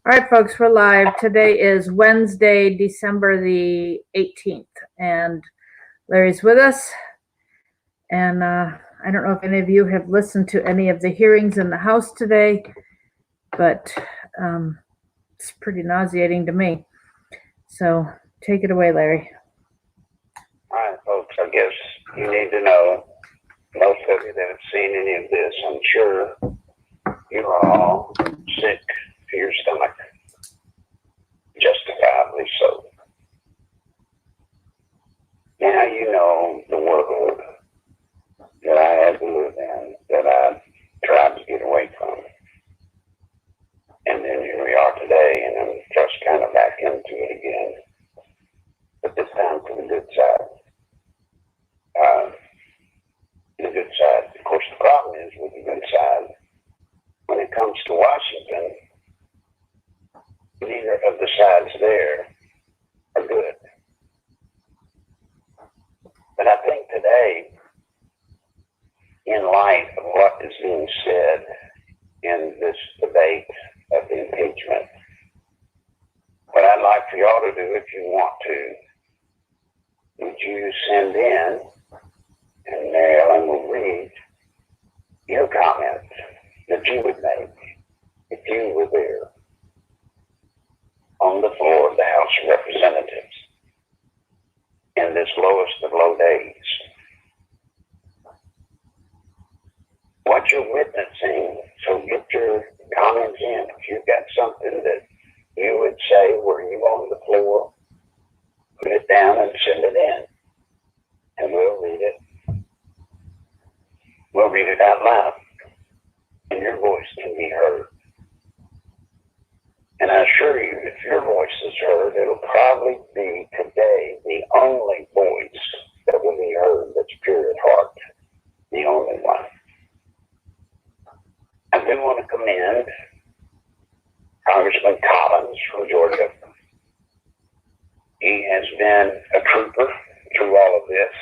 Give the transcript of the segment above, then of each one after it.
All right, folks, we're live. Today is Wednesday, December the 18th, and Larry's with us. And I don't know if any of you have listened to any of the hearings in the House today, but it's pretty nauseating to me. So take it away, Larry. All right, folks, I guess you need to know, most of you that have seen any of this, I'm sure you are all sick to your stomach, justifiably so. Now you know the world that I had to live in, that I tried to get away from. And then here we are today, and I'm just kind of back into it again. But this time for the good side. The good side. Of course, the problem is with the good side, when it comes to Washington, neither of the sides there are good. But I think today, in light of what is being said in this debate of the impeachment, what I'd like for y'all to do, if you want to, would you send in, and Mary Ellen will read your comments that you would make if you were there on the floor of the House of Representatives in this lowest of low days. What you're witnessing, so get your comments in. If you've got something that you would say were you on the floor, put it down and send it in, and we'll read it. We'll read it out loud, and your voice can be heard. And I assure you, if your voice is heard, it'll probably be today the only voice that will be heard that's pure at heart, the only one. I do want to commend Congressman Collins from Georgia. He has been a trooper through all of this,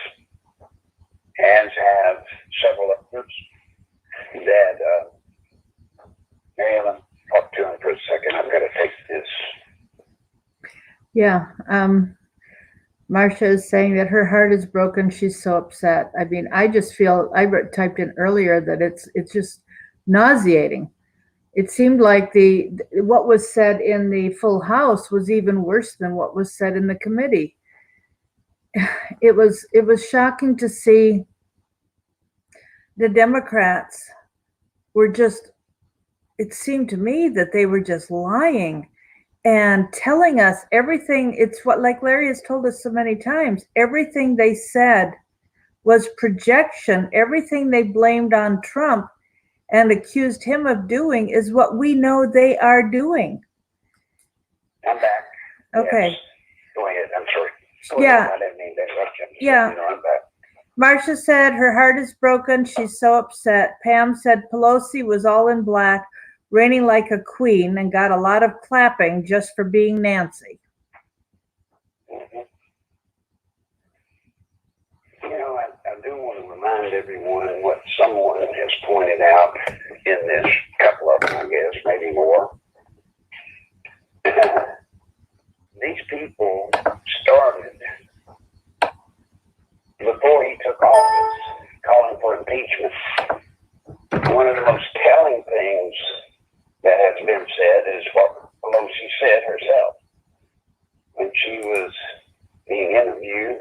as have several others that Mary Ellen, talk to him for a second. I've got to take this. Yeah, Marcia is saying that her heart is broken. She's so upset. I mean, I just feel, typed in earlier that it's just nauseating. It seemed like what was said in the full House was even worse than what was said in the committee. It was shocking to see the Democrats were just, it seemed to me that they were just lying and telling us everything. It's what, like Larry has told us so many times, everything they said was projection. Everything they blamed on Trump and accused him of doing is what we know they are doing. I'm back. Okay. Yes. Go ahead. I'm sorry. Yeah. I didn't mean to interrupt you. Yeah. You know, I'm back. Marcia said her heart is broken. She's so upset. Pam said Pelosi was all in black, reigning like a queen, and got a lot of clapping just for being Nancy. Mm-hmm. You know, I do want to remind everyone what someone has pointed out in this, couple of them, I guess, maybe more. These people started before he took office calling for impeachment. One of the most telling things that has been said is what Pelosi said herself when she was being interviewed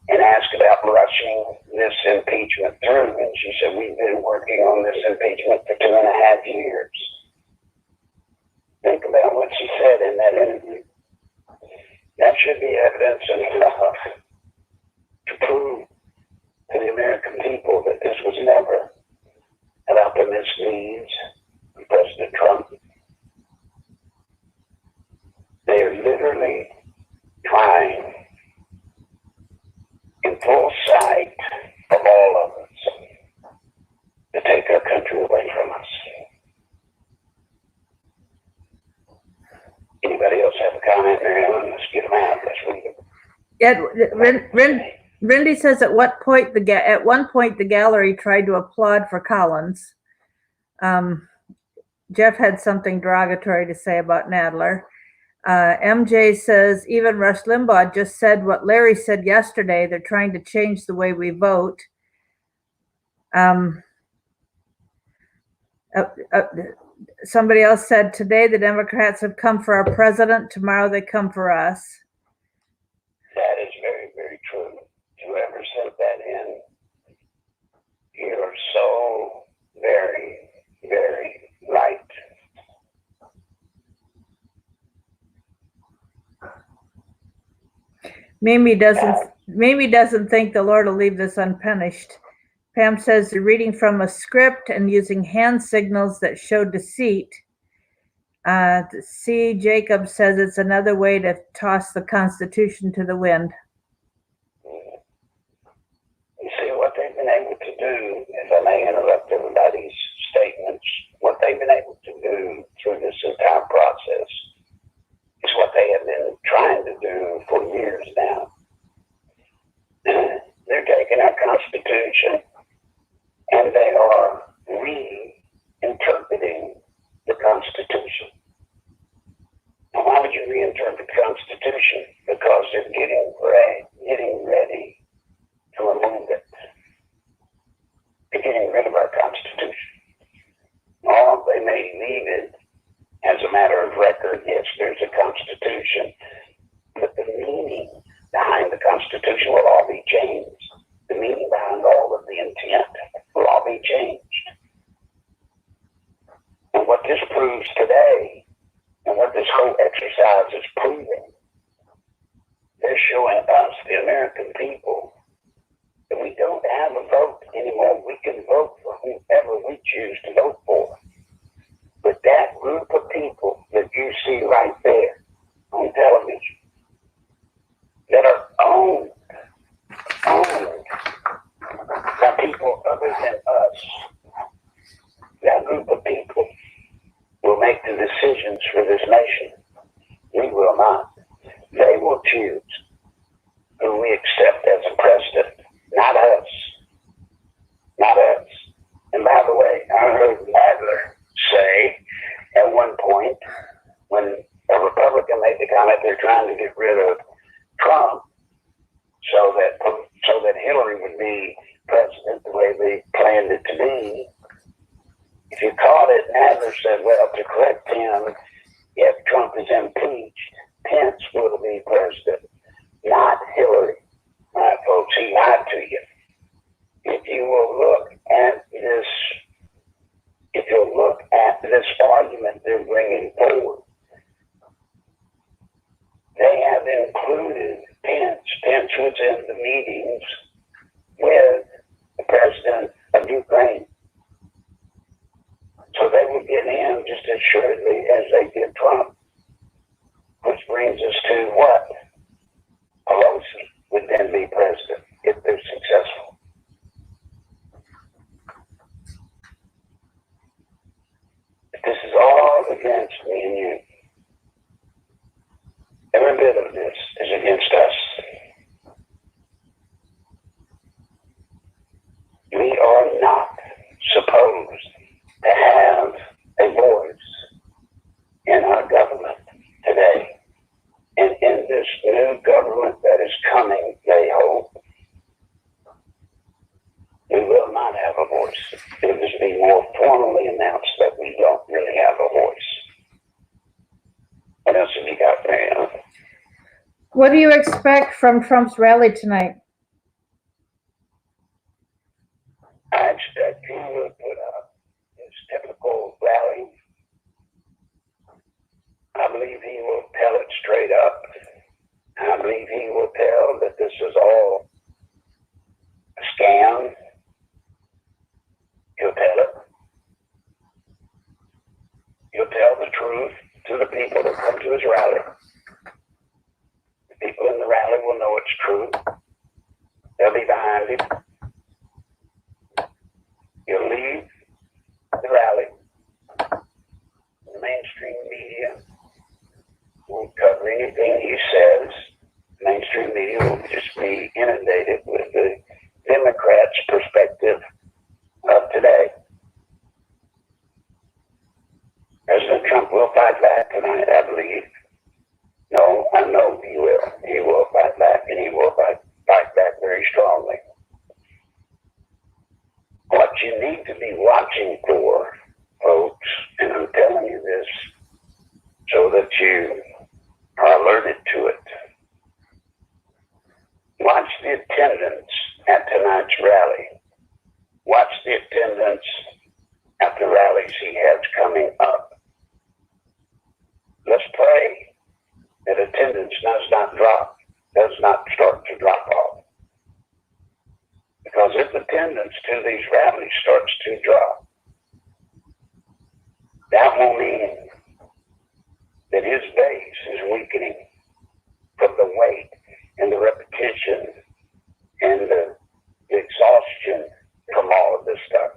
and asked about rushing this impeachment through. And she said, we've been working on this impeachment for 2.5 years. Think about what she said in that interview. That should be evidence enough to prove to the American people that this was never about the misdeeds of President Trump. They are literally trying, in full sight of all of us, to take our country away from us. Anybody else have a comment, Mary Ellen? Let's get them out. Let's read them. Rindy says at one point the gallery tried to applaud for Collins. Jeff had something derogatory to say about Nadler. MJ says, even Rush Limbaugh just said what Larry said yesterday. They're trying to change the way we vote. Somebody else said, today the Democrats have come for our president. Tomorrow they come for us. That is very, very true. Whoever sent that in, you're so very, very right. Mimi doesn't think the Lord will leave this unpunished. Pam says they're reading from a script and using hand signals that show deceit. C. Jacob says it's another way to toss the Constitution to the wind. You see, what they've been able to do, if I may interrupt everybody's statements, what they've been able to do through this entire process is what they have been trying to do for years now. They're taking our Constitution and they are reinterpreting the Constitution. Now, why would you reinterpret the Constitution? Because they're getting ready to remove it. They're getting rid of our Constitution. Or they may leave it as a matter of record. Yes, there's a Constitution, but the meaning behind the Constitution will all be changed. The meaning behind all of the intent will all be changed. And what this proves today, and what this whole exercise is proving, they're showing us, the American people, that we don't have a vote anymore. We can vote for whoever we choose to vote for. But that group of people that you see right there on television, that are owned by people other than us, that group of people will make the decisions for this nation. We will not. They will choose who we accept as a president, not us. Not us. And by the way, I heard Nadler say at one point, when a Republican made the comment they're trying to get rid of Trump so that Hillary would be president the way they planned it to be. If you caught it, Nadler said, well, to correct him, if Trump is impeached, Pence will be president, not Hillary. All right, folks, he lied to you. If you will look at this argument they're bringing forward, they have included Pence. Pence was in the meetings with the president of Ukraine. So they will get him just as surely as they did Trump. Which brings us to what? Pelosi would then be president if they're successful. This is all against me and you. Every bit of this is against us. We are not supposed to have a voice in our government today. And in this new government that is coming, they hope, we will not have a voice. It must be more formally announced that we don't really have a voice. What else have you got there? What do you expect from Trump's rally tonight? I expect he will put up his typical rally. I believe he will tell it straight up. I believe he will tell that this is all a scam. He'll tell it. He'll tell the truth to the people that come to his rally. The people in the rally will know it's true. They'll be behind him. He'll leave the rally. The mainstream media won't cover anything he says. The mainstream media will just be inundated with the Democrats' perspective of today. fight back tonight, I believe. No, I know he will. He will fight back, and he will fight back very strongly. What you need to be watching for, folks, and I'm telling you this so that you are alerted to it. Watch the attendance at tonight's rally. Watch the attendance at the rallies he has coming up. Let's pray that attendance does not start to drop off. Because if attendance to these rallies starts to drop, that will mean that his base is weakening from the weight and the repetition and the exhaustion from all of this stuff.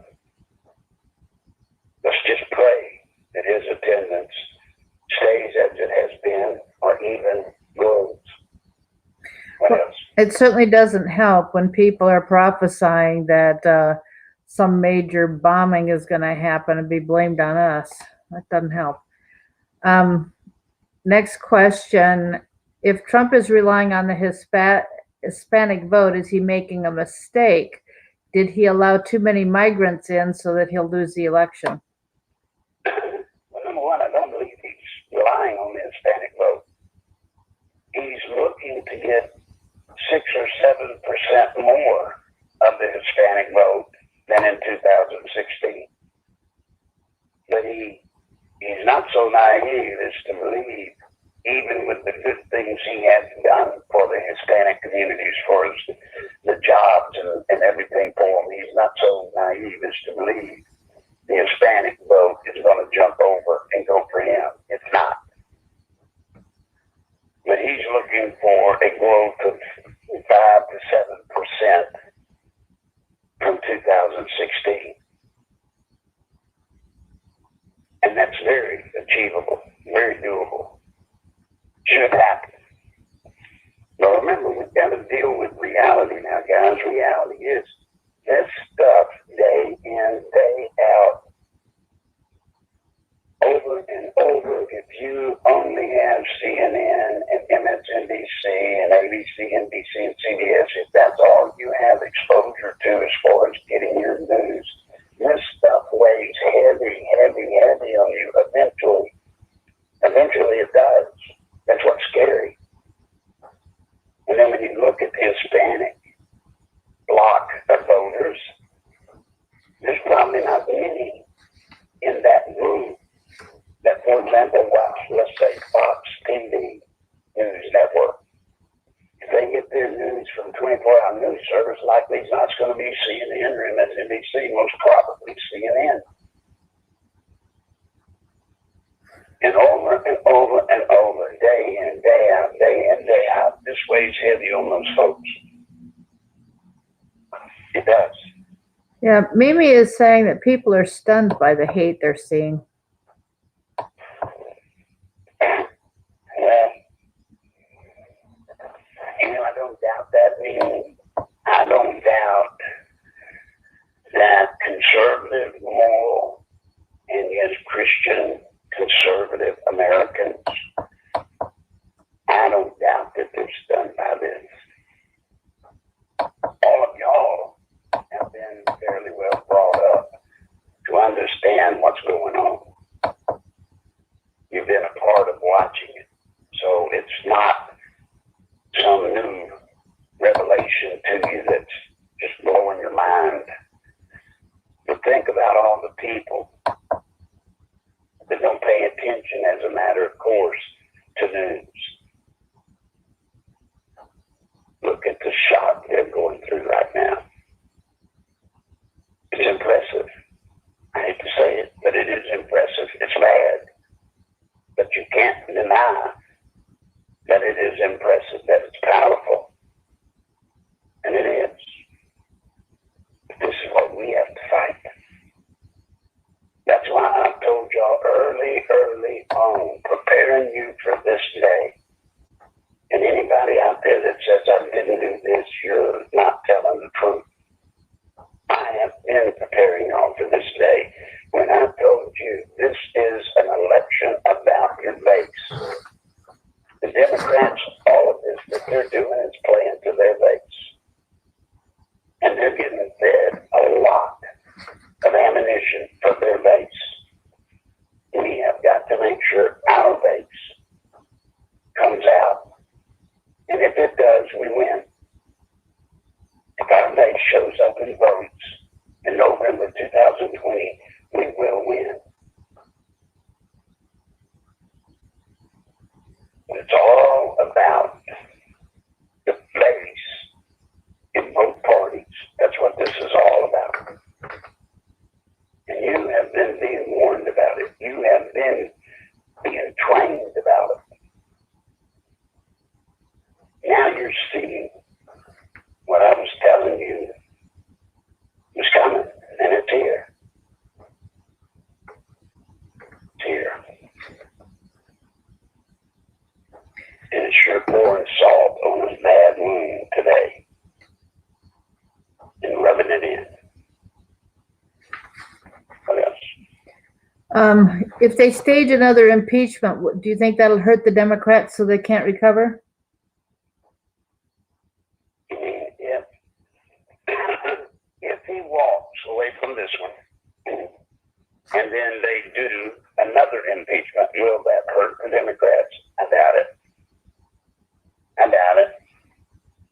Let's just pray that his attendance stays as it has been or even grows. What else? It certainly doesn't help when people are prophesying that some major bombing is going to happen and be blamed on us. That doesn't help. Next question. If Trump is relying on the Hispanic vote, is he making a mistake? Did he allow too many migrants in so that he'll lose the election? Well, number one, I don't believe he's relying on the Hispanic vote. He's looking to get 6 or 7% more of the Hispanic vote than in 2016. But he's not so naive as to believe, even with the good things he has done for the Hispanic communities, for the jobs and everything for them, he's not so naive as to believe the Hispanic vote is going to jump over and go for him. It's not. But he's looking for a growth of 5 to 7% from 2016. And that's very achievable, very doable. Should happen. But remember, we've got to deal with reality now, guys. Reality is this stuff day in, day out, over and over. If you only have CNN and MSNBC and ABC, NBC, and CBS, if that's all you have exposure to as far as getting your news, this stuff weighs heavy, heavy, heavy on you eventually. Eventually it does. That's what's scary. And then when you look at the Hispanic block of voters, there's probably not many in that group that, for example, watch, let's say, Fox TV News Network. If they get their news from 24-hour news service, likely it's not going to be CNN or MSNBC, most probably CNN. And over and over and over, day in, day out, day in, day out, this weighs heavy on those folks. It does. Yeah, Mimi is saying that people are stunned by the hate they're seeing. Well, I don't doubt that, Mimi. I don't doubt that conservative, moral, and yes, Christian conservative Americans, I don't doubt that they're stunned by this. All of y'all have been fairly well brought up to understand what's going on. You've been a part of watching it. So it's not some new revelation to you that's just blowing your mind. But think about all the people that don't pay attention as a matter of course to news. Look at the shock they're going through right now. It's impressive. I hate to say it, but it is impressive. It's bad. But you can't deny that it is impressive, that it's powerful. And it is. But this is what we have to fight. That's why I told y'all early on, preparing you for this day. And anybody out there that says I didn't do this, you're not telling the truth. I have been preparing y'all for this day when I told you this is an election about make sure our base comes out. And if it does, we win. If our base shows up and votes in November 2020, we will win. It's all about the base in both parties. That's what this is all about. And you have been being warned about it. You have been being trained about it. Now you're seeing what I was telling you was coming, and it's here. It's here. And it's sure pouring salt on a bad wound today and rubbing it in. What else? If they stage another impeachment, do you think that'll hurt the Democrats so they can't recover? If he walks away from this one, and then they do another impeachment, will that hurt the Democrats? I doubt it. I doubt it.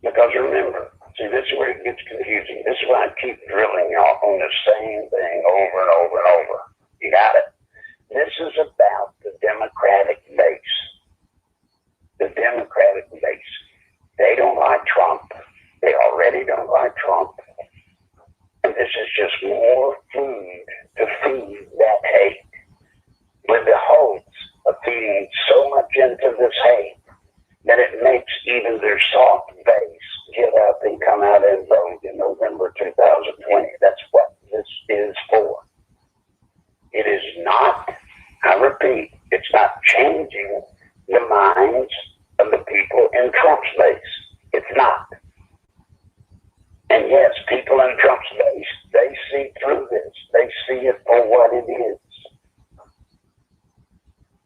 Because remember, see, this is where it gets confusing. This is why I keep drilling y'all on the same thing over and over and over. You got it? This is about the Democratic base. The Democratic base. They don't like Trump. They already don't like Trump. And this is just more food to feed that hate. With the hopes of feeding so much into this hate that it makes even their soft base get up and come out and vote in November 2020. That's what this is for. It is not, I repeat, it's not changing the minds of the people in Trump's base. It's not. And yes, people in Trump's base, they see through this. They see it for what it is.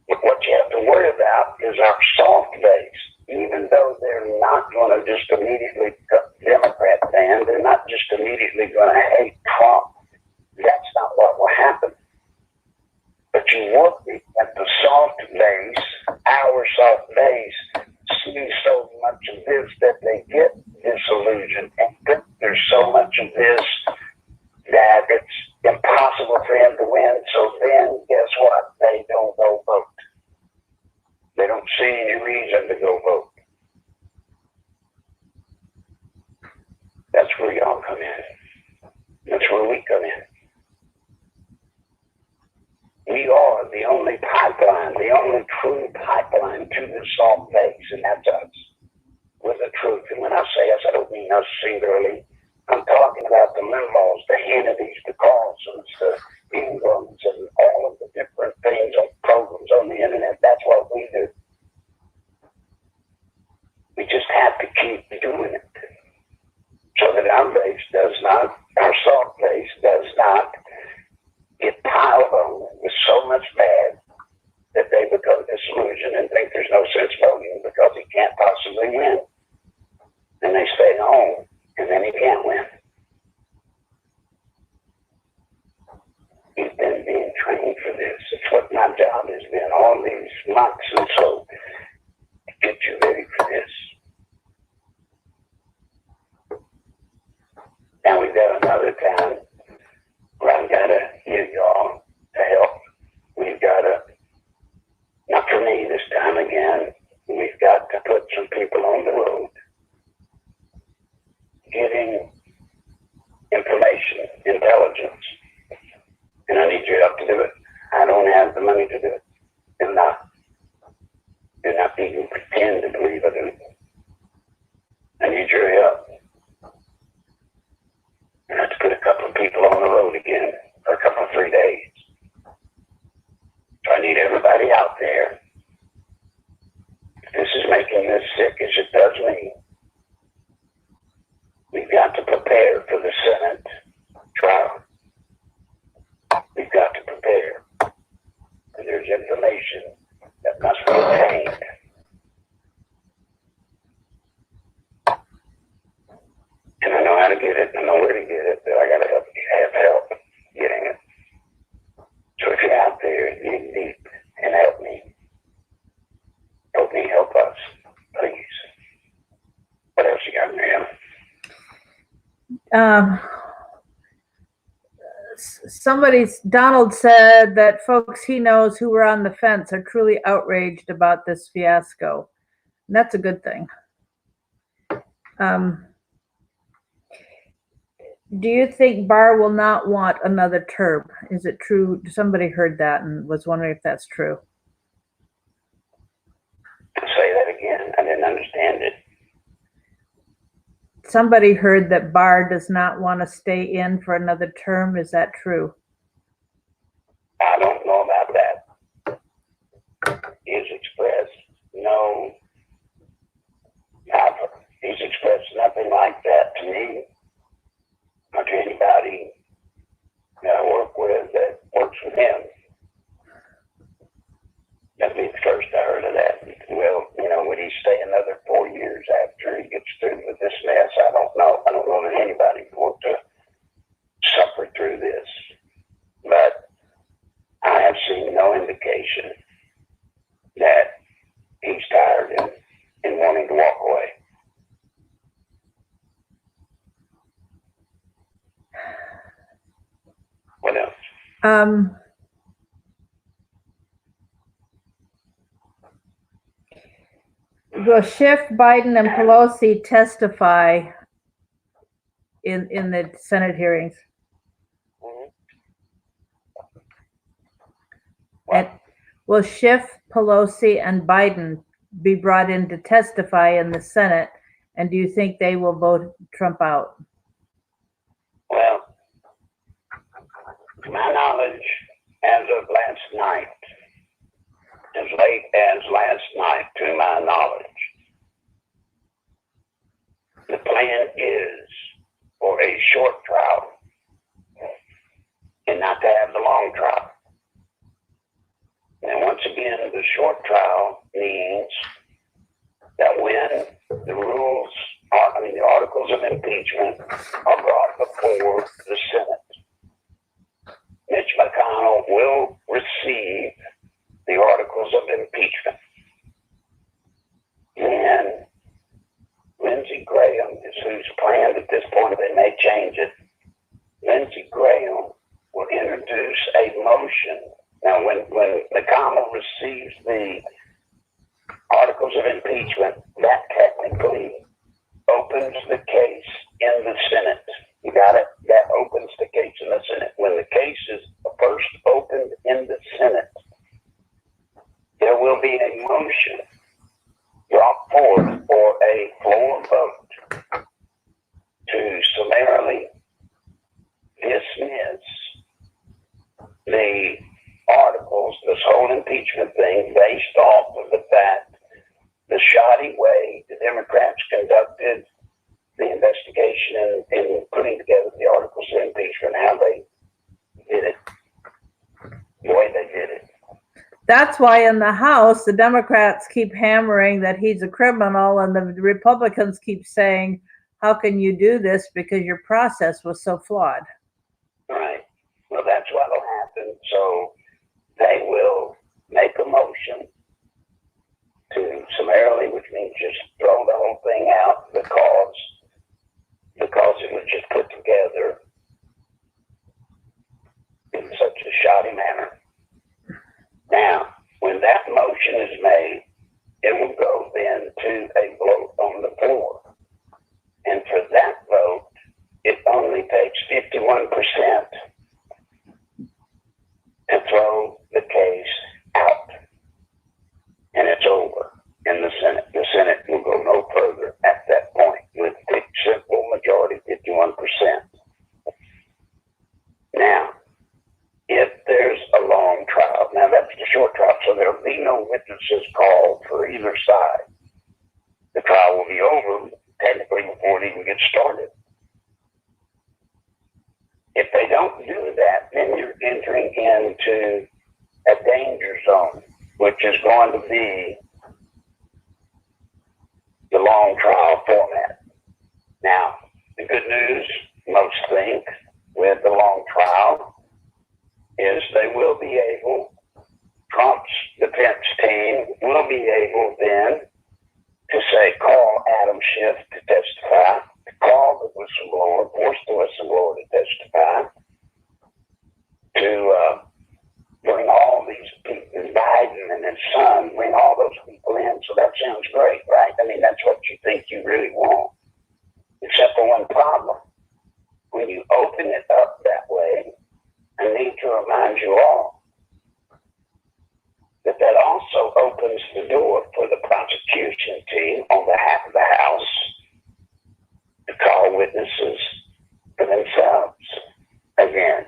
But what you have to worry about is our soft base. Even though they're not going to just immediately cut Democrat fan, they're not just immediately going to hate Trump. That's not what will happen. But you look at the soft base, our soft base, see so much of this that they get disillusioned and think there's so much of this that it's impossible for him to win. So then, guess what? They don't go vote. They don't see any reason to go vote. That's where y'all come in. That's where we come in. We are the only pipeline, the only true pipeline to the soft base, and that's us. With the truth. And when I say us, I don't mean us singularly. I'm talking about the Limbaugh, the Hannitys, the Carlsons, the Ingrams, and all of the different things on programs on the internet. That's what we do. We just have to keep doing it so that our base does not, our soft base does not get piled on with so much bad that they become disillusioned and think there's no sense voting because he can't possibly win. And they stay home, and then he can't win. He's been being trained for this. It's what my job has been all these months, and so to get you ready for this. Now we've got another time where I've got to get y'all to help. We've got to, not for me this time again, we've got to put some people on the road getting information, intelligence. And I need your help to do it. I don't have the money to do it. Do not even pretend to believe I do. I need your help. I have to put a couple of people on the road again for a couple of 3 days. So I need everybody out there. If this is making this sick as it does me, we've got to prepare for the Senate trial. We've got to prepare. And there's information that must be obtained. And I know how to get it, I know where to get it, but I got to have help getting it. So if you're out there, dig deep and help me. Donald said that folks he knows who were on the fence are truly outraged about this fiasco. And that's a good thing. Do you think Barr will not want another term? Is it true? Somebody heard that and was wondering if that's true. Say that again. I didn't understand it. Somebody heard that Barr does not want to stay in for another term. Is that true? I don't know about that. He's expressed no. He's expressed nothing like that to me or to anybody that I work with that works with him. That'd be the first I heard of that. Well, would he stay another 4 years after he gets through with this mess? I don't know. I don't know that anybody would want to suffer through this. But I have seen no indication that he's tired and wanting to walk away. What else? Will Schiff, Biden, and Pelosi testify in the Senate hearings? And will Schiff, Pelosi, and Biden be brought in to testify in the Senate? And do you think they will vote Trump out? Well, to my knowledge, as of last night, as late as last night, to my knowledge, the plan is for a short trial and not to have the long trial. And once again, the short trial means that when the the articles of impeachment are brought before the Senate, Mitch McConnell will receive the articles of impeachment. And Lindsey Graham is who's planned at this point. They may change it. Lindsey Graham will introduce a motion. Now, when McConnell receives the articles of impeachment, that technically opens the case in the Senate. You got it? That opens the case in the Senate. When the case is first opened in the Senate, there will be a motion brought forth for a floor vote to summarily dismiss the articles, this whole impeachment thing, based off of the fact the shoddy way the Democrats conducted the investigation and putting together the articles of impeachment, how they did it, the way they did it. That's why in the House, the Democrats keep hammering that he's a criminal, and the Republicans keep saying, how can you do this? Because your process was so flawed. Right. Well, that's what'll happen. So they will make a motion to summarily, which means just throw the whole thing out because it was just put together in such a shoddy manner. Now, when that motion is made, it will go then to a vote on the floor. And for that vote, it only takes 51% to throw the case out. And it's over in the Senate. The Senate will go no further at that point with a simple majority, 51%. Now, if there's a long trial, now that's the short trial, so there'll be no witnesses called for either side. The trial will be over technically before it even gets started. If they don't do that, then you're entering into a danger zone, which is going to be the long trial format. Now, the good news, most think, with the long trial is they will be able, Trump's defense team will be able then to say, call Adam Schiff to testify, to call the whistleblower, force the opens the door for the prosecution team on behalf of the House to call witnesses for themselves again.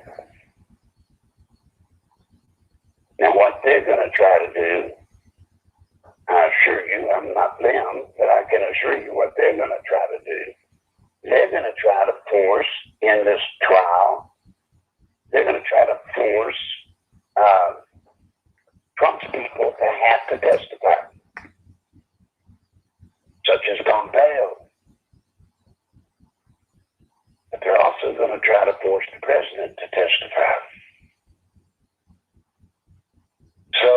Now, what they're going to try to do, I assure you, I'm not them, but I can assure you what they're going to try to do. They're going to try to force in this trial, they're going to try to force Trump's people to have to testify, such as Pompeo. But they're also going to try to force the president to testify. So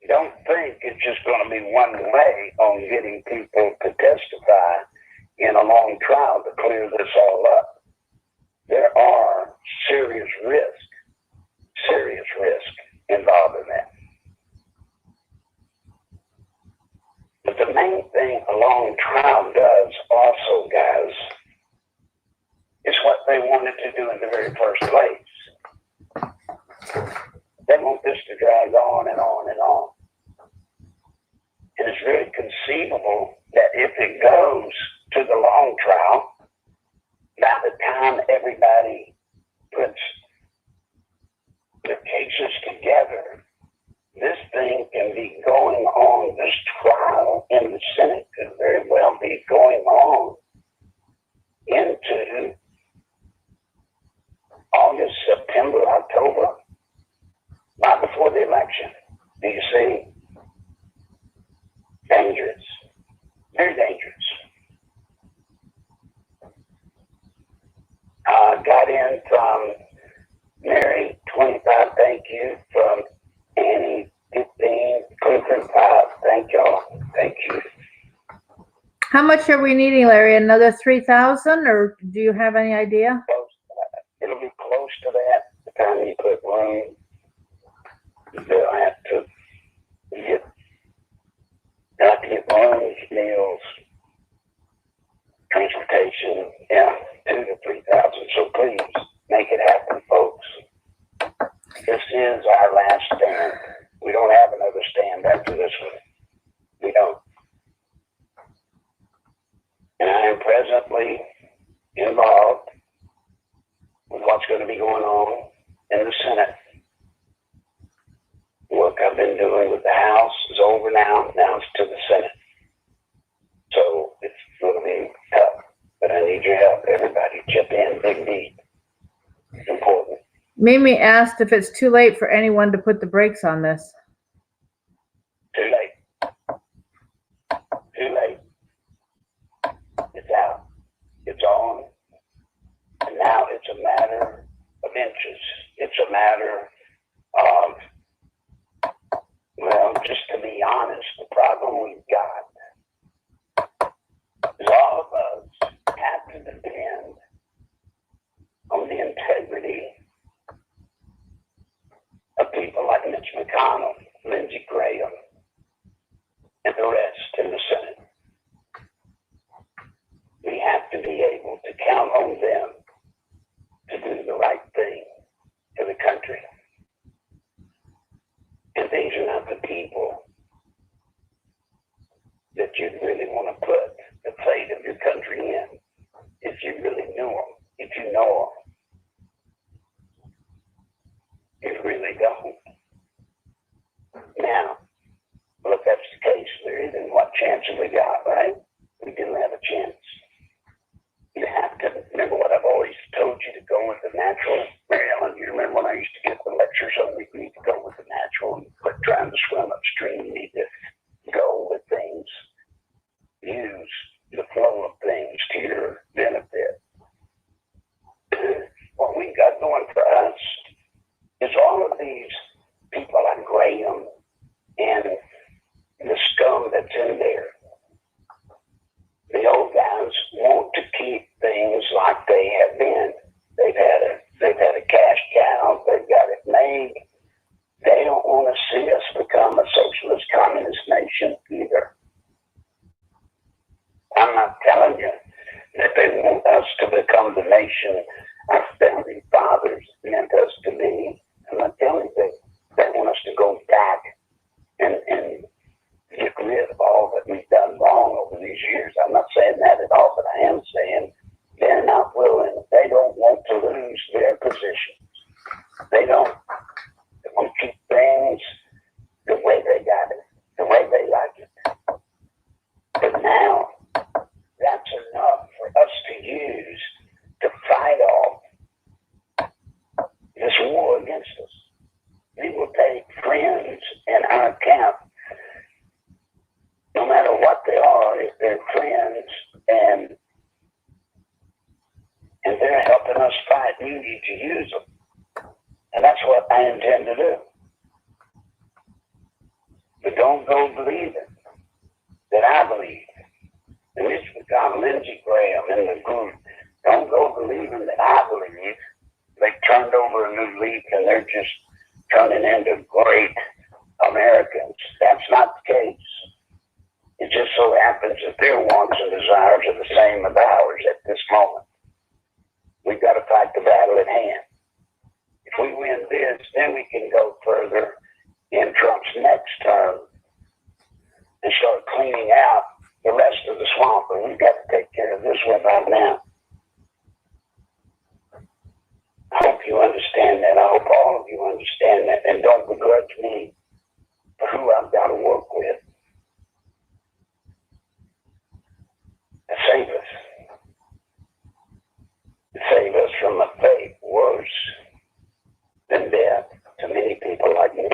don't think it's just going to be one way on getting people to testify in a long trial to clear this all up. There are serious risk involved in that. But the main thing a long trial does also, guys, is what they wanted to do in the very first place. They want this to drag on and on and on. And it's very conceivable that if it goes to the long trial, by the time everybody puts their cases together, this thing can be going on, this trial in the Senate could very well be going on into August, September, October, not before the election. Do you see? Dangerous. Very dangerous. Got in from Mary, 25, thank you. From Annie, 15, Clifford, 5, thank y'all. Thank you. How much are we needing, Larry? Another 3,000, or do you have any idea? It'll be close to that. The time you put room, they'll have to get rooms, meals, transportation. Yeah, 2,000 to 3,000. So please make it happen, folks. This is our last stand. We don't have another stand after this one. We don't. And I am presently involved with what's going to be going on in the Senate. Work I've been doing with the House is over now. Now it's to the Senate. So it's going to be tough. But I need your help. Everybody chip in. Big need. It's important. Mimi asked if it's too late for anyone to put the brakes on this. Too late. Too late. It's out. It's on. And now it's a matter of inches. It's a matter of, well, just to be honest, the problem we've got is all of us have to depend on the integrity of people like Mitch McConnell, Lindsey Graham, and the rest in the Senate. We have to be able to count on them to do the right thing for the country. And these are not the people that you'd really want to put the fate of your country in if you really knew them, if you know them. You really don't. Now, well, if that's the case, Larry, then what chance have we got, right? We do have a chance. You have to remember what I've always told you to go with the natural. Mary Ellen, you remember when I used to get the lectures on we need to go with the natural and quit trying to swim upstream. You need to go with things. Use the flow of things to your benefit. What we've got going for us is all of these people like Graham and the scum that's in there. The old guys want to keep things like they have been. They've had a cash cow. They've got it made. They don't want to see us become a socialist communist But don't go believing that I believe. And this was John Lindsey Graham in the group. Don't go believing that I believe. They turned over a new leaf and they're just turning into great Americans. That's not the case. It just so happens that their wants and desires are the same as ours at this moment. We've got to fight the battle at hand. If we win this, then we can go further in Trump's next term and start cleaning out the rest of the swamp. But we've got to take care of this one right now. I hope you understand that. I hope all of you understand that. And don't begrudge me for who I've got to work with to save us. To save us from a fate worse than death to many people like me.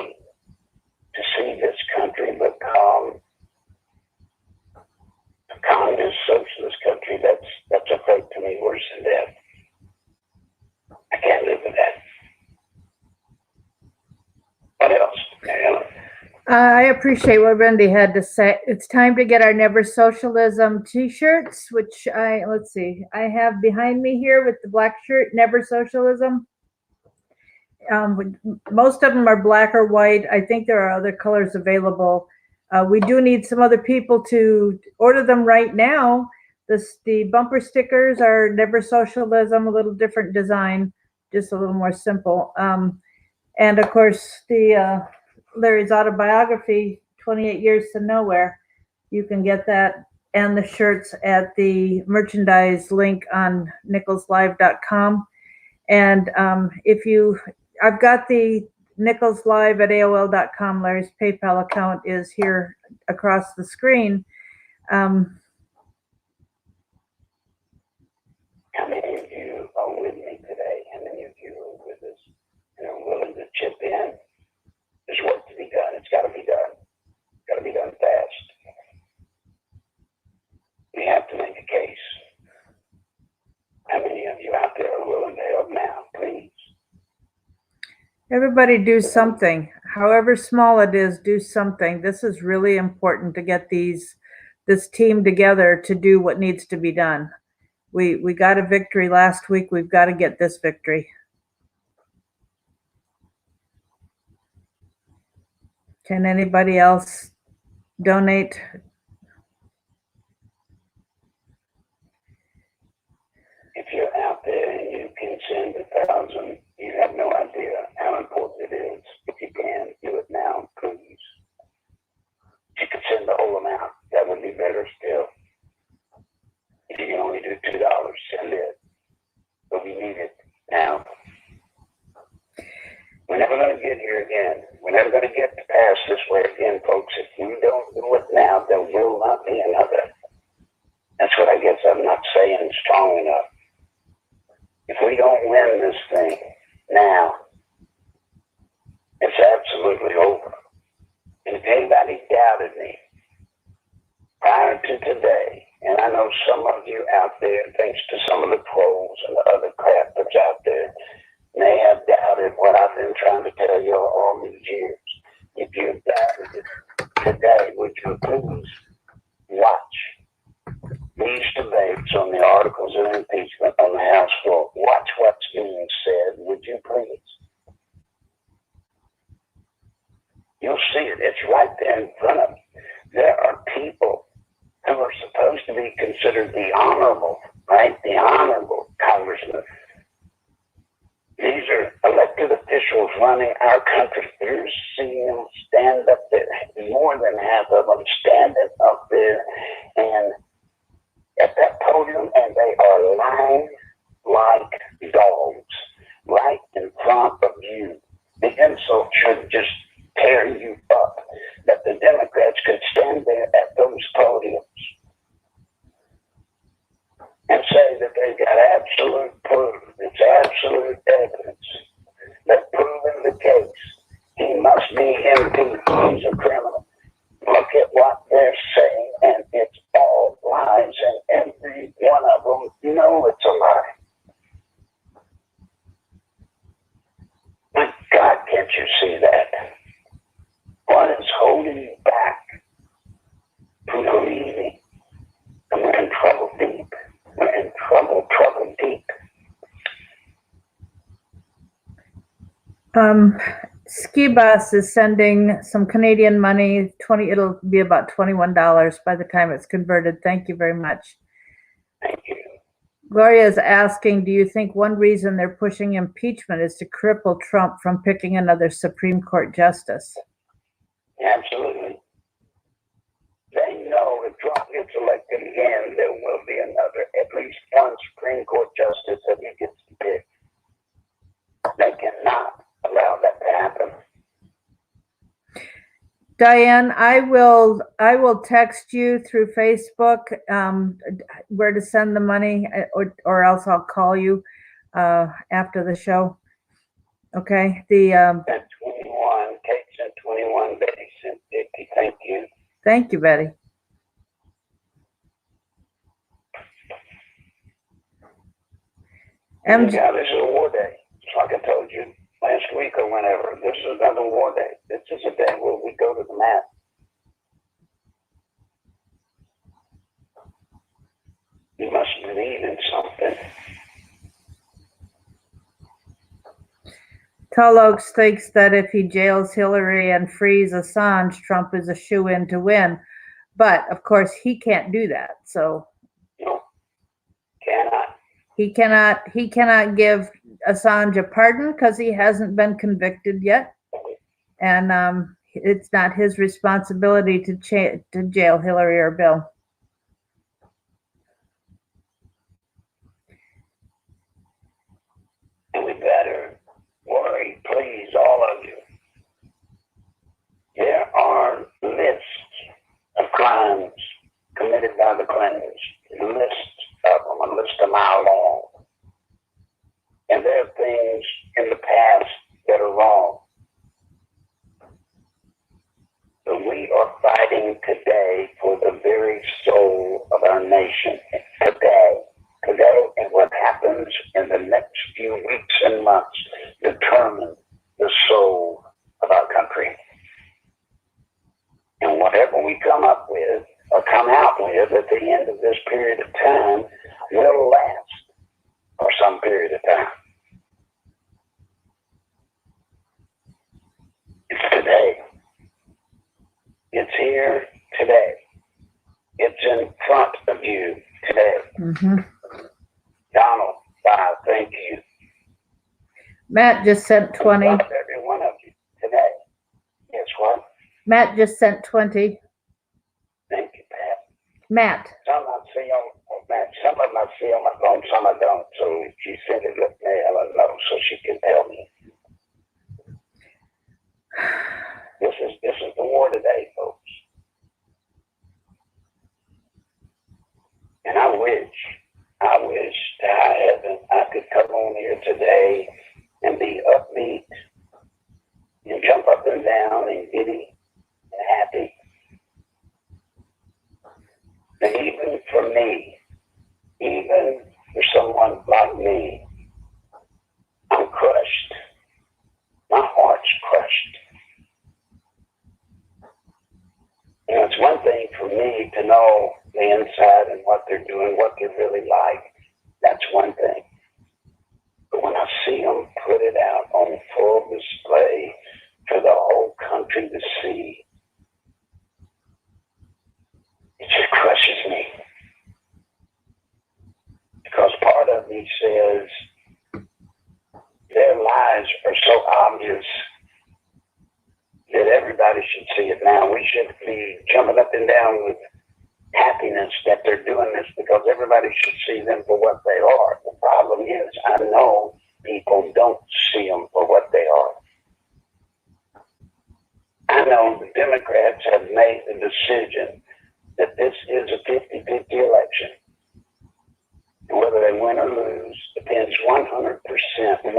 To see this country become a communist socialist country, that's a fate to me worse than death. I can't live with that. What else? I appreciate what Wendy had to say. It's time to get our Never Socialism t-shirts, which let's see, I have behind me here with the black shirt, Never Socialism. Most of them are black or white. I think there are other colors available. We do need some other people to order them right now. The bumper stickers are Never Socialism, a little different design, just a little more simple. And of course, the Larry's autobiography, 28 Years to Nowhere. You can get that and the shirts at the merchandise link on nicholslive.com. And I've got the Nichols Live at AOL.com. Larry's PayPal account is here across the screen. How many of you are with me today? How many of you are with us and are willing to chip in? There's work to be done. It's got to be done. It's got to be done fast. We have to make a case. How many of you out there are willing to help now, please? Everybody do something, however small it is, do something. This is really important to get this team together to do what needs to be done. We got a victory last week. We've got to get this victory. Can anybody else donate? If you're out there and you can send 1,000, you have no idea how important it is. If you can, do it now, please. If you could send the whole amount, that would be better still. If you can only do $2, send it. But we need it now. We're never going to get here again. We're never going to get to pass this way again, folks. If we don't do it now, there will not be another. That's what I guess I'm not saying strong enough. If we don't win this thing now, it's absolutely over. And if anybody doubted me prior to today, and I know some of you out there, thanks to some of the trolls and the other crap that's out there, may have doubted what I've been trying to tell you all these years. If you doubted it today, would you please watch these debates on the articles of impeachment on the House floor? Watch what's being said, would you please? You'll see it. It's right there in front of you. There are people who are supposed to be considered the honorable, right? The honorable congressmen. These are elected officials running our country. You're seeing them stand up there, more than half of them standing up there and at that podium, and they are lying like dogs right in front of you. The insult should just tear you up that the Democrats could stand there at those podiums and say that they've got absolute proof, it's absolute evidence that proving the case, he must be impeached, he's a criminal. Look at what they're saying, and it's all lies, and every one of them know it's a lie. My God, can't you see that? What is holding you back? Ski Bus is sending some Canadian money. It'll be about $21 by the time it's converted. Thank you very much. Thank you. Gloria is asking, do you think one reason they're pushing impeachment is to cripple Trump from picking another Supreme Court justice? Absolutely. They know if Trump gets elected again, there will be at least one Supreme Court justice that he gets to pick. They cannot allow that to happen. Diane, I will text you through Facebook where to send the money, or else I'll call you after the show. Okay. At 21, Kate sent 21, Betty sent 50. Thank you. Thank you, Betty. Yeah, this is a war day. It's like I told you last week or whenever. This is another war day. This is a day where we go to the mat. You must believe in something. Tall Oaks thinks that if he jails Hillary and frees Assange, Trump is a shoo-in to win. But of course, he can't do that. So No, cannot. He cannot give Assange a pardon because he hasn't been convicted yet, and it's not his responsibility to jail Hillary or Bill. And we better worry, please, all of you. There are lists of crimes committed by the Clintons, lists of them, a list a mile long. And there are things in the past that are wrong. But we are fighting today for the very soul of our nation. Today, and what happens in the next few weeks and months determine the soul of our country. And whatever we come up with or come out with at the end of this period of time will last for some period of time. It's today. It's here today. It's in front of you today. Mm-hmm. Donald, thank you. Matt just sent 20. Every one of you today. Yes, what? Matt just sent 20. Thank you, Pat. Matt. Some I see on Matt. Some of them I see on my phone, some I don't. So if you send it with me, I'll know so she can tell me. This is the war today, folks. And I wish to high heaven I could come on here today and be upbeat and jump up and down and giddy and happy. And even for me, even for someone like me, I'm crushed. My heart's crushed. You know, it's one thing for me to know the inside and what they're doing, what they're really like. That's one thing. But when I see them put it out on full display for the whole country to see, it just crushes me. Because part of me says their lies are so obvious that everybody should see it now. We should be jumping up and down with happiness that they're doing this because everybody should see them for what they are. The problem is, I know people don't see them for what they are. I know the Democrats have made the decision that this is a 50-50 election. And whether they win or lose depends 100%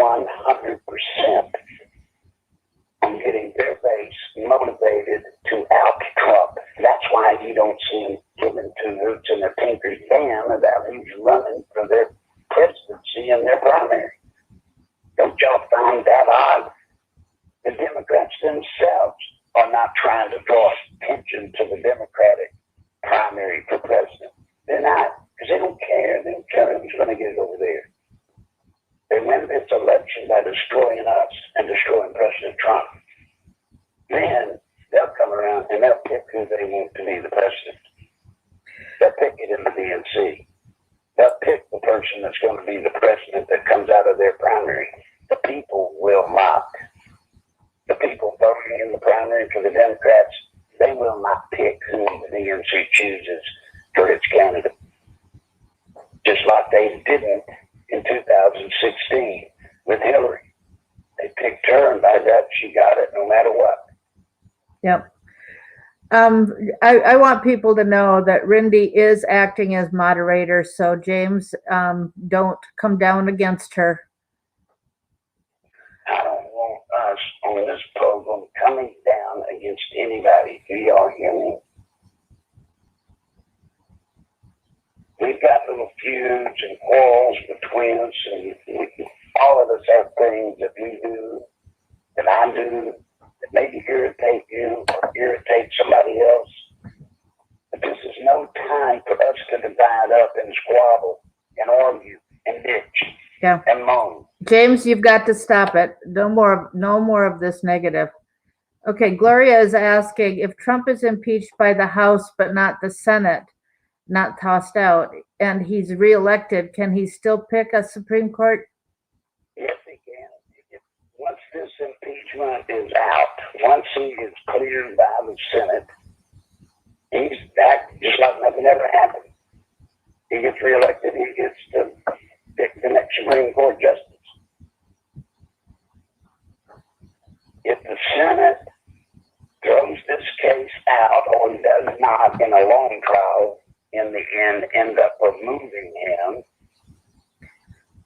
on getting their base motivated to out Trump. That's why you don't see them giving two hoots in their pinker's band about who's running for their presidency in their primary. Don't y'all find that odd? The Democrats themselves are not trying to draw attention to the Democratic primary for president. They're not, because they don't care. They don't care who's going to get it over there. they win this election by destroying us and destroying President Trump, then they'll come around and they'll pick who they want to be the president. They'll pick it in the DNC. They'll pick the person that's going to be the president that comes out of their primary. The people will not. The people voting in the primary for the Democrats, they will not pick who the DNC chooses for its candidate. Just like they didn't in 2016 with Hillary. They picked her, and by that she got it no matter what. Yep. I want people to know that Rindy is acting as moderator, so James, don't come down against her. I don't want us on this program coming down against anybody. Do y'all hear me? We've got little feuds and quarrels between us, and all of us have things that we do, that I do, that maybe irritate you or irritate somebody else. But this is no time for us to divide up and squabble and argue and bitch and moan. James, you've got to stop it. No more of this negative. Okay, Gloria is asking, if Trump is impeached by the House but not the Senate, not tossed out, and he's reelected, can he still pick a Supreme Court? Yes, he can. Once this impeachment is out, once he is cleared by the Senate, he's back just like nothing ever happened. He gets reelected, he gets to pick the next Supreme Court justice. If the Senate throws this case out or does not in a long trial, in the end up removing him,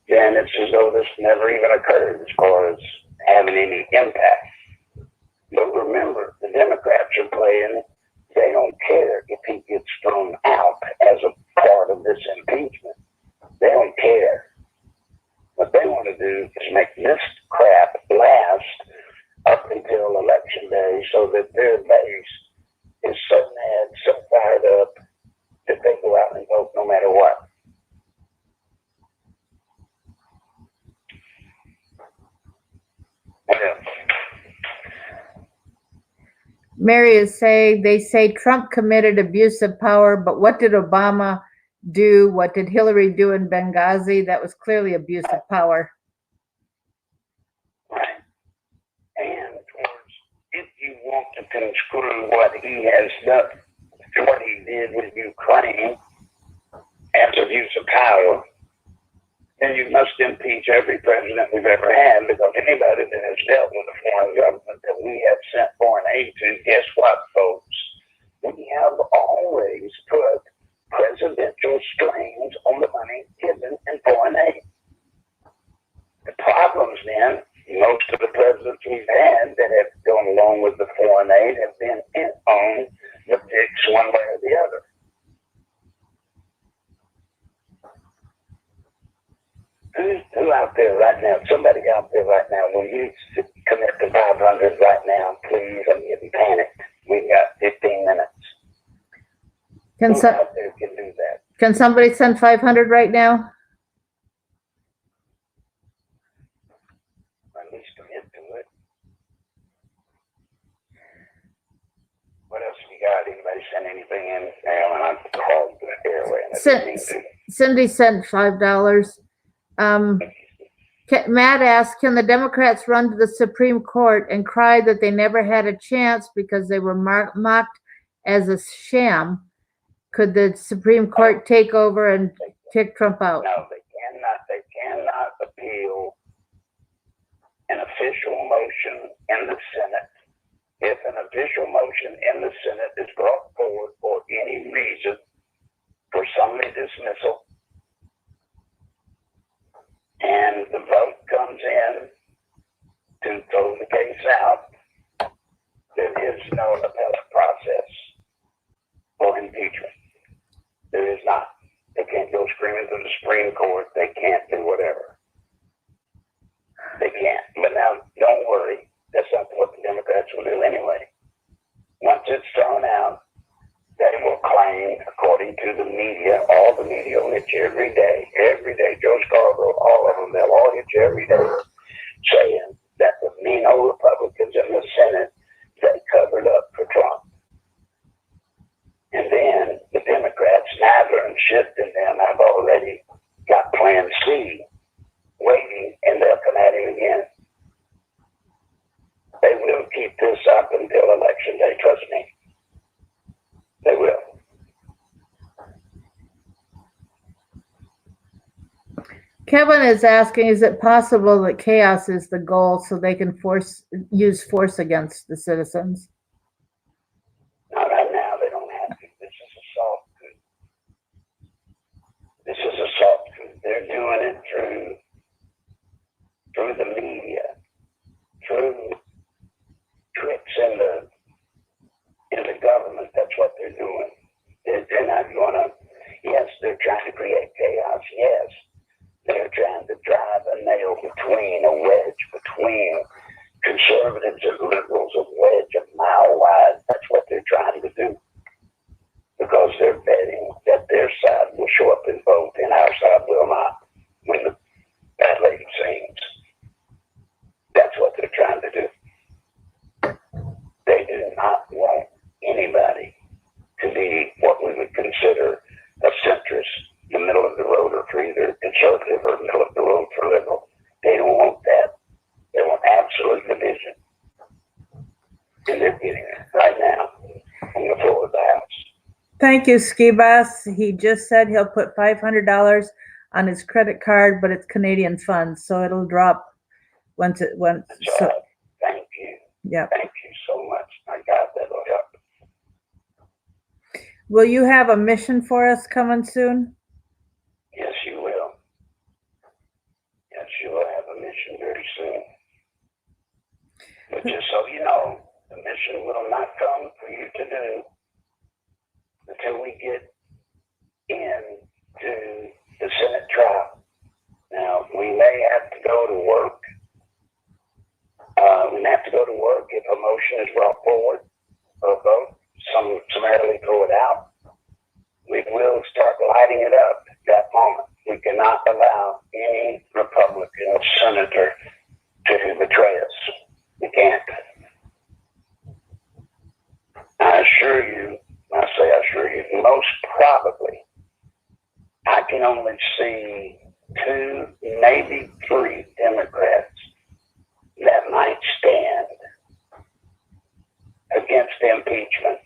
then it's as though this never even occurred as far as having any impact. But remember, the Democrats are playing, they don't care if he gets thrown out as a part of this impeachment. They don't care. What they want to do is make this crap last up until election day so that their base is so mad, so fired up, that they go out and vote no matter what. Yeah. Mary is saying, they say Trump committed abuse of power, but what did Obama do? What did Hillary do in Benghazi? That was clearly abuse of power. Right. And of course, if you want to construe what he has done, what he did with Ukraine as abuse of power, then you must impeach every president we've ever had, because anybody that has dealt with a foreign government that we have sent foreign aid to, guess what, folks? We have always put presidential strains on the money given in foreign aid. The problems then, most of the presidents we've had that have gone along with the foreign aid have been on the fix one way or the other. Who out there right now, somebody out there right now, will you commit to 500 right now, please? I'm getting panicked. We've got 15 minutes. Who out there can do that? Can somebody send 500 right now? At least commit to it. What else we got? Anybody send anything in? And I called the airway. Cindy sent $5. Matt asked, can the Democrats run to the Supreme Court and cry that they never had a chance because they were mocked as a sham? Could the Supreme Court take over and kick Trump out? No, they cannot. They cannot appeal an official motion in the Senate. If an official motion in the Senate is brought forward for any reason for summary dismissal, and the vote comes in to throw the case out, there is no appellate process for impeachment. There is not. They can't go screaming to the Supreme Court. They can't do whatever. They can't. But now, don't worry. That's not what the Democrats will do anyway. Once it's thrown out, they will claim, according to the media, all the media, which every day, Joe Scarborough, all of them them. They'll audit you every day, saying that the mean old Republicans in the Senate, they covered up for Trump. And then the Democrats, Nadler and Schiff and them, have already got Plan C waiting, and they'll come at him again. They will keep this up until election day, trust me. They will. Kevin is asking, is it possible that chaos is the goal so they can use force against the citizens? Not right now, they don't have to. This is a soft coup. This is a soft coup. They're doing it through the media, through tricks in the government. That's what they're doing. They're not going to, yes, they're trying to create chaos, yes. They're trying to drive a nail between, a wedge between conservatives and liberals, a wedge a mile wide. That's what they're trying to do. Because they're betting that their side will show up and vote and our side will not when the bad lady sings. That's what they're trying to do. They do not want anybody to be what we would consider a centrist, the middle of the road, or for either conservative or middle of the road for liberal. They don't want that. They want absolute division. And they're getting it right now on the floor of the House. Thank you, Ski Boss. He just said he'll put $500 on his credit card, but it's Canadian funds, so it'll drop once. Thank you. Yeah. Thank you so much. My God, that'll help. Will you have a mission for us coming soon? Yes, you will. Yes, you will have a mission very soon. But just so you know, the mission will not come for you to do until we get into the Senate trial. Now, we may have to go to work. We may have to go to work if a motion is brought forward or a vote. Summarily throw it out. We will start lighting it up at that moment. We cannot allow any Republican senator to betray us. We can't. I assure you, most probably, I can only see 2, maybe 3 Democrats that might stand against impeachment.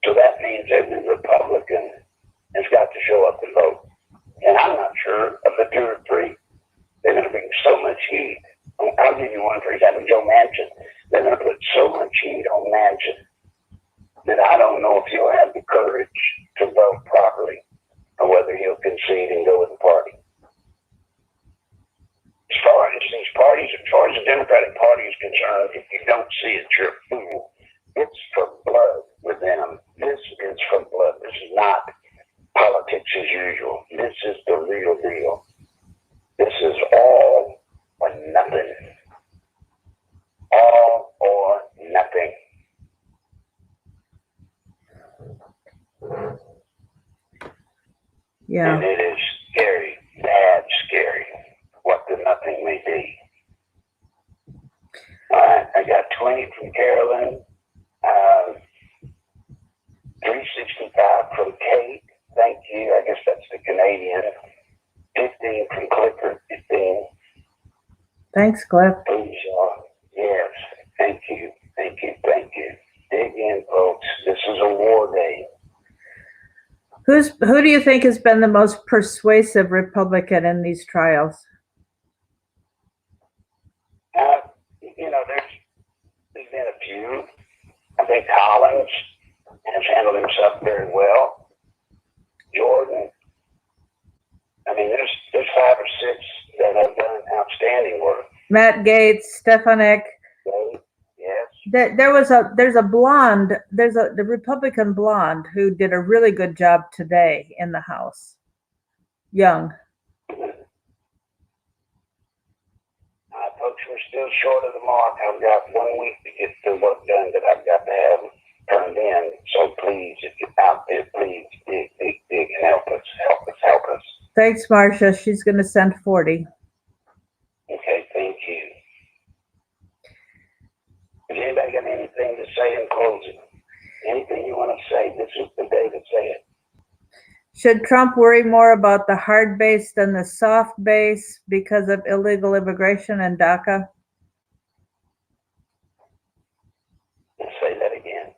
So that means every Republican has got to show up and vote. And I'm not sure of the 2 or 3. They're going to bring so much heat. I'll give you one, for example, Joe Manchin. They're going to put so much heat on Manchin that I don't know if he'll have the courage to vote properly or whether he'll concede and go with the party. As far as these parties, as far as the Democratic Party is concerned, if you don't see it, you're a fool. It's for blood with them. This is for blood. This is not politics as usual. This is the real deal. This is all or nothing. All or nothing. Yeah. And it is scary, bad scary, what the nothing may be. All right, I got 20 from Carolyn, 365 from Kate. Thank you. I guess that's the Canadian. 15 from Clifford. 15. Thanks, Cliff. Please, y'all. Yes. Thank you. Thank you. Thank you. Dig in, folks. This is a war day. Who do you think has been the most persuasive Republican in these trials? There's been a few. I think Collins has handled himself very well. Jordan. I mean, there's 5 or 6 that have done outstanding work. Matt Gaetz, Stefanik. Yes. There's a blonde, the Republican blonde who did a really good job today in the House. Young. Folks, we're still short of the mark. I've got 1 week to get the work done that I've got to have turned in. So please, if you're out there, please dig and help us. Thanks, Marcia. She's going to send 40. Okay, thank you. Has anybody got anything to say in closing? Anything you want to say? This is the day to say it. Should Trump worry more about the hard base than the soft base because of illegal immigration and DACA? Say that again.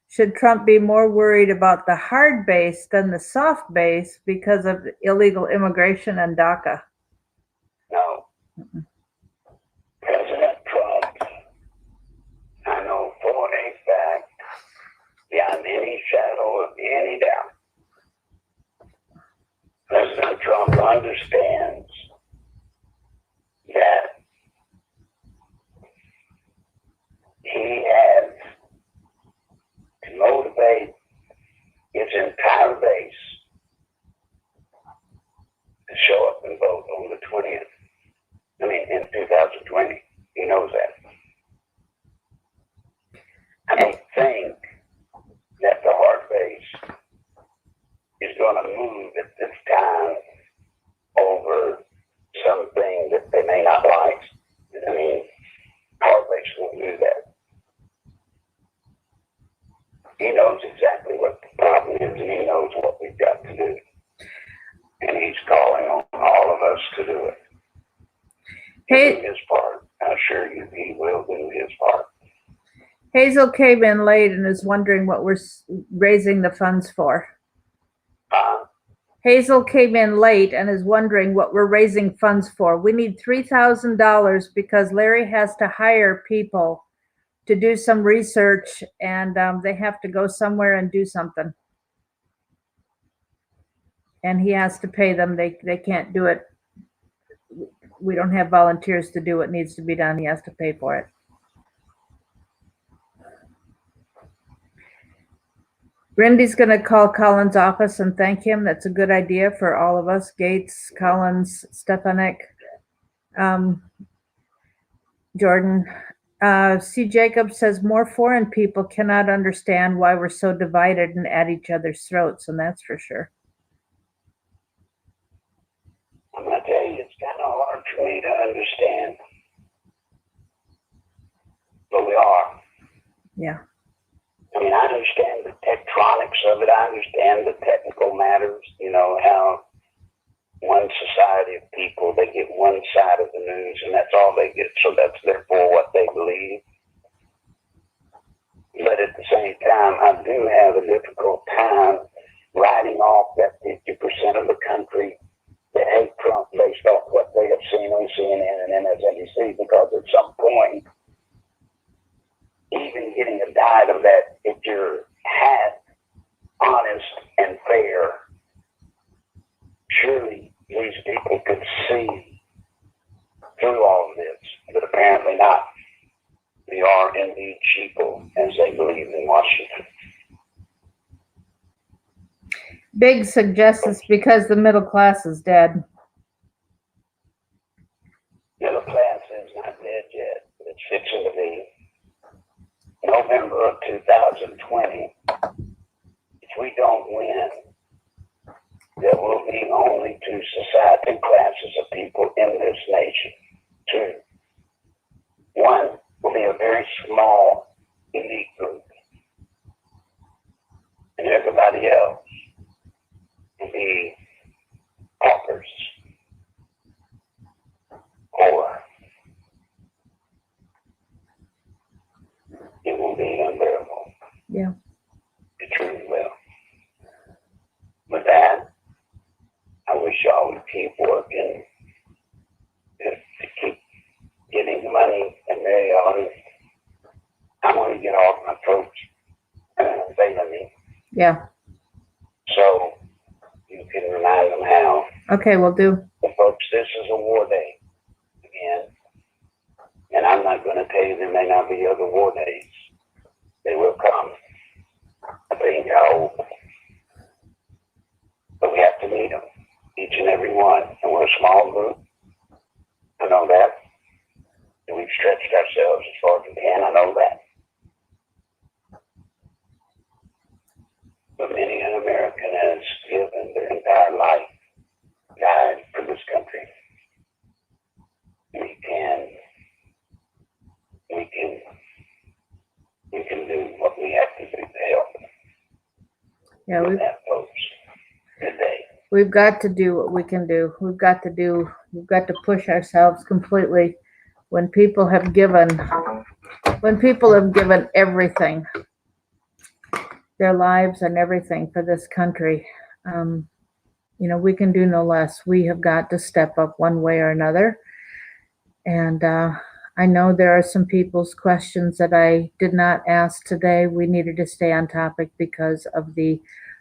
Should Trump be more worried about the hard base than the soft base because of illegal immigration and DACA? No. President Trump, I know for a fact, beyond any shadow of any doubt, President Trump understands that he has to motivate his entire base to show up and vote on the 20th. In 2020. He knows that. I don't think that the hard base is going to move at this time over something that they may not like. Hard base won't do that. He knows exactly what the problem is, and he knows what we've got to do. And he's calling on all of us to do it. Hey, do his part. I assure you, he will do his part. Hazel came in late and is wondering what we're raising the funds for. Hazel came in late and is wondering what we're raising funds for. We need $3,000 because Larry has to hire people to do some research, and they have to go somewhere and do something. And he has to pay them. They can't do it. We don't have volunteers to do what needs to be done. He has to pay for it. Randy's going to call Colin's office and thank him. That's a good idea for all of us. Gates, Collins, Stefanik, Jordan. C. Jacobs says more foreign people cannot understand why we're so divided and at each other's throats, and that's for sure. I'm going to tell you, it's kind of hard for me to understand. But we are. Yeah. I understand the tectronics of it. I understand the technical matters, how one society of people, they get one side of the news and that's all they get. So that's therefore what they believe. But at the same time, I do have a difficult time writing off that 50% of the country that hate Trump based off what they have seen on CNN and MSNBC, because at some point, even getting a diet of that, if you're honest and fair, surely these people could see through all of this, but apparently not. We are indeed sheeple, as they believe in Washington. Big suggests it's because the middle class is dead. Middle class is not dead yet. It's fixing to be. November of 2020, if we don't win, there will be only two society classes of people in this nation. Two. One will be a very small elite group, and everybody else will be paupers or it will be unbearable. Yeah. It truly will. With that, I wish y'all would keep working to keep getting the money and they are. I want to get off my folks failing me. Yeah. So you can remind them how. Okay, we'll do. Well, folks, this is a war day again. And I'm not going to tell you there may not be other war days. They will come. I think I hope. But we have to meet them, each and every one. And we're a small group. I know that. And we've stretched ourselves as far as we can. I know that. But many an American has given their entire life Yeah, with that, folks, today. we've got to do what we can do. We've got to push ourselves completely. When people have given everything, their lives and everything for this country, um, we can do no less. We have got to step up one way or another. And I know there are some people's questions that I did not ask today. We needed to stay on topic because of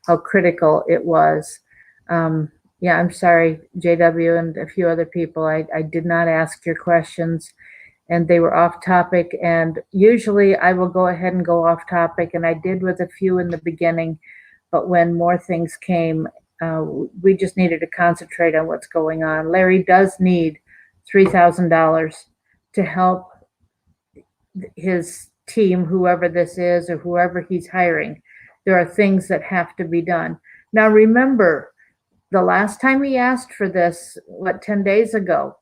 how critical it was. Yeah, I'm sorry, JW and a few other people. I did not ask your questions and they were off topic. And usually I will go ahead and go off topic, and I did with a few in the beginning. But when more things came, we just needed to concentrate on what's going on. Larry does need $3,000 to help his team, whoever this is or whoever he's hiring. There are things that have to be done. Now, remember, the last time he asked for this, 10 days ago,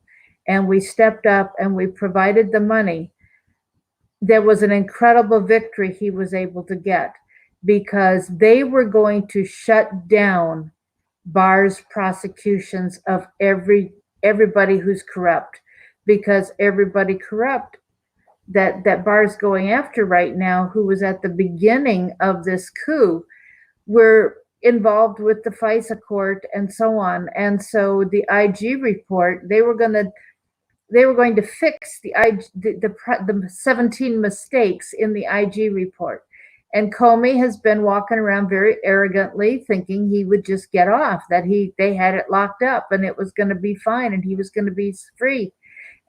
and we stepped up and we provided the money, there was an incredible victory he was able to get because they were going to shut down Barr's prosecutions of everybody who's corrupt, because everybody corrupt that Barr's going after right now, who was at the beginning of this coup, were involved with the FISA court and so on. And so the IG report, they were going to fix the 17 mistakes in the IG report. And Comey has been walking around very arrogantly thinking he would just get off, that they had it locked up and it was going to be fine and he was going to be free.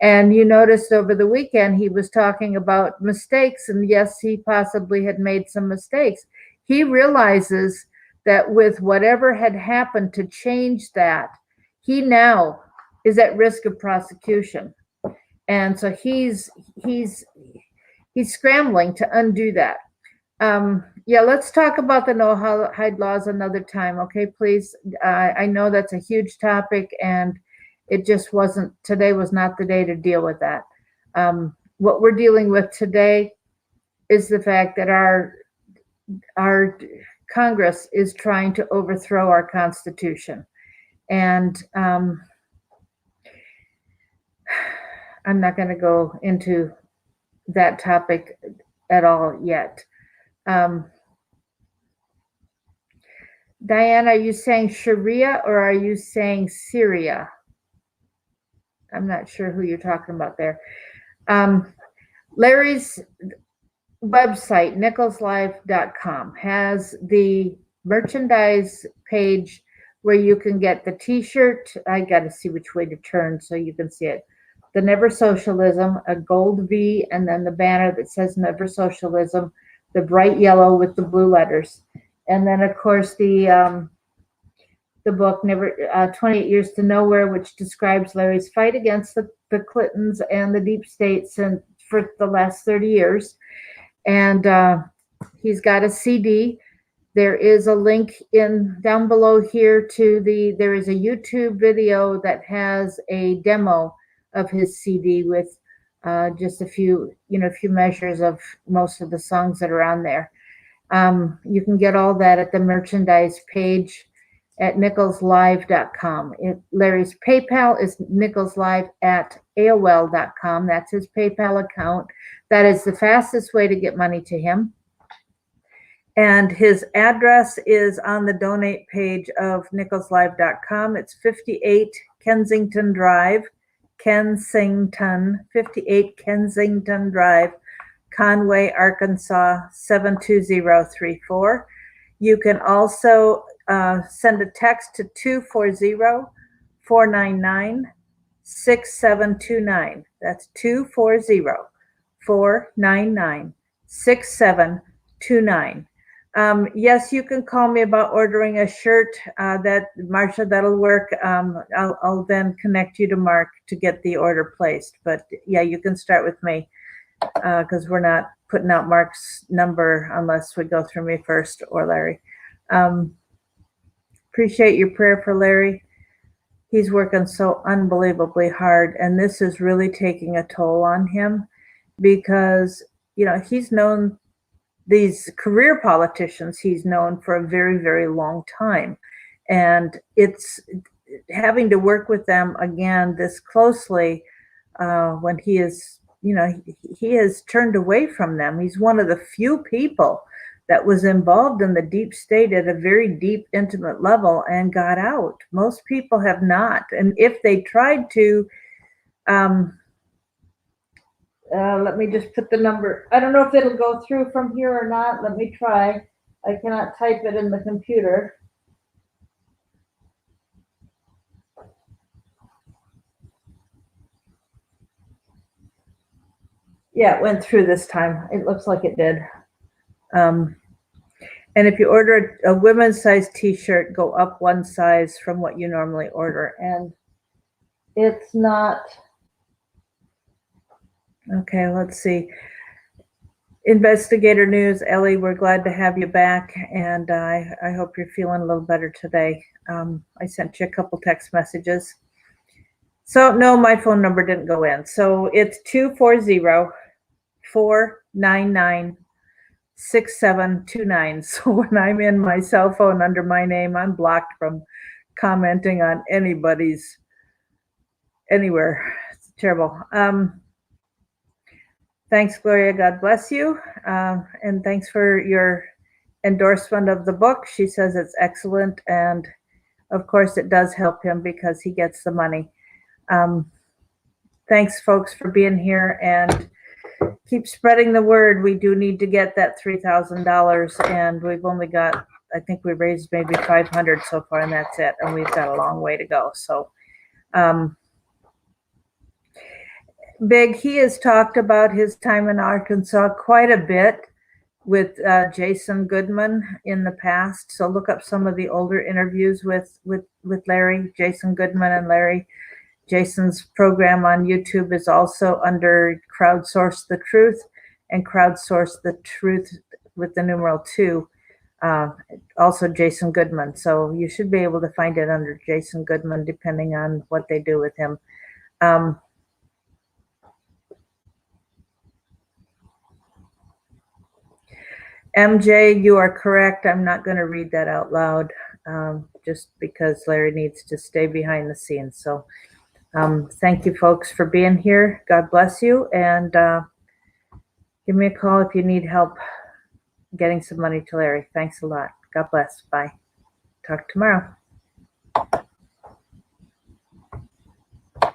And you noticed over the weekend he was talking about mistakes, and yes, he possibly had made some mistakes. He realizes that with whatever had happened to change that, he now is at risk of prosecution. And so he's scrambling to undo that. Yeah, let's talk about the no-hide laws another time, okay, please? I know that's a huge topic, and it just wasn't, today was not the day to deal with that. What we're dealing with today is the fact that our Congress is trying to overthrow our Constitution. And I'm not going to go into that topic at all yet. Diane, are you saying Sharia or are you saying Syria? I'm not sure who you're talking about there. Larry's website, nicholslive.com, has the merchandise page where you can get the t-shirt. I got to see which way to turn so you can see it. The Never Socialism, a gold V, and then the banner that says Never Socialism, the bright yellow with the blue letters. And then, of course, the book, 28 Years to Nowhere, which describes Larry's fight against the Clintons and the deep states and for the last 30 years. And he's got a CD. There is a link down below here there is a YouTube video that has a demo of his CD with just a few measures of most of the songs that are on there. You can get all that at the merchandise page at nicholslive.com. Larry's PayPal is nicholslive@aol.com. That's his PayPal account. That is the fastest way to get money to him. And his address is on the donate page of nicholslive.com. It's 58 Kensington Drive, 58 Kensington Drive, Conway, Arkansas, 72034. You can also send a text to 240-499-6729. That's 240-499-6729. Yes, you can call me about ordering a shirt. Marsha, that'll work. I'll then connect you to Mark to get the order placed. But yeah, you can start with me because we're not putting out Mark's number unless we go through me first or Larry. Appreciate your prayer for Larry. He's working so unbelievably hard, and this is really taking a toll on him because, he's known these career politicians he's known for a very, very long time. And it's having to work with them again this closely when he is, he has turned away from them. He's one of the few people that was involved in the deep state at a very deep, intimate level and got out. Most people have not. And if they tried to, let me just put the number. I don't know if it'll go through from here or not. Let me try. I cannot type it in the computer. Yeah, it went through this time. It looks like it did. And if you order a women's size t-shirt, go up one size from what you normally order. And it's not, okay, let's see. Investigator News, Ellie, we're glad to have you back. And I hope you're feeling a little better today. I sent you a couple text messages. So no, my phone number didn't go in. So it's 240-499-6729. So when I'm in my cell phone under my name, I'm blocked from commenting on anybody's anywhere. It's terrible. Thanks, Gloria. God bless you. And thanks for your endorsement of the book. She says it's excellent. And of course, it does help him because he gets the money. Thanks, folks, for being here, and keep spreading the word. We do need to get that $3,000, and we've only got, I think we raised maybe 500 so far, and that's it. And we've got a long way to go. So, Big, he has talked about his time in Arkansas quite a bit with Jason Goodman in the past. So look up some of the older interviews with Larry, Jason Goodman and Larry. Jason's program on YouTube is also under Crowdsource the Truth and Crowdsource the Truth with the numeral 2. Also Jason Goodman. So you should be able to find it under Jason Goodman depending on what they do with him. MJ, you are correct. I'm not going to read that out loud just because Larry needs to stay behind the scenes. So thank you, folks, for being here. God bless you. And give me a call if you need help getting some money to Larry. Thanks a lot. God bless. Bye. Talk tomorrow.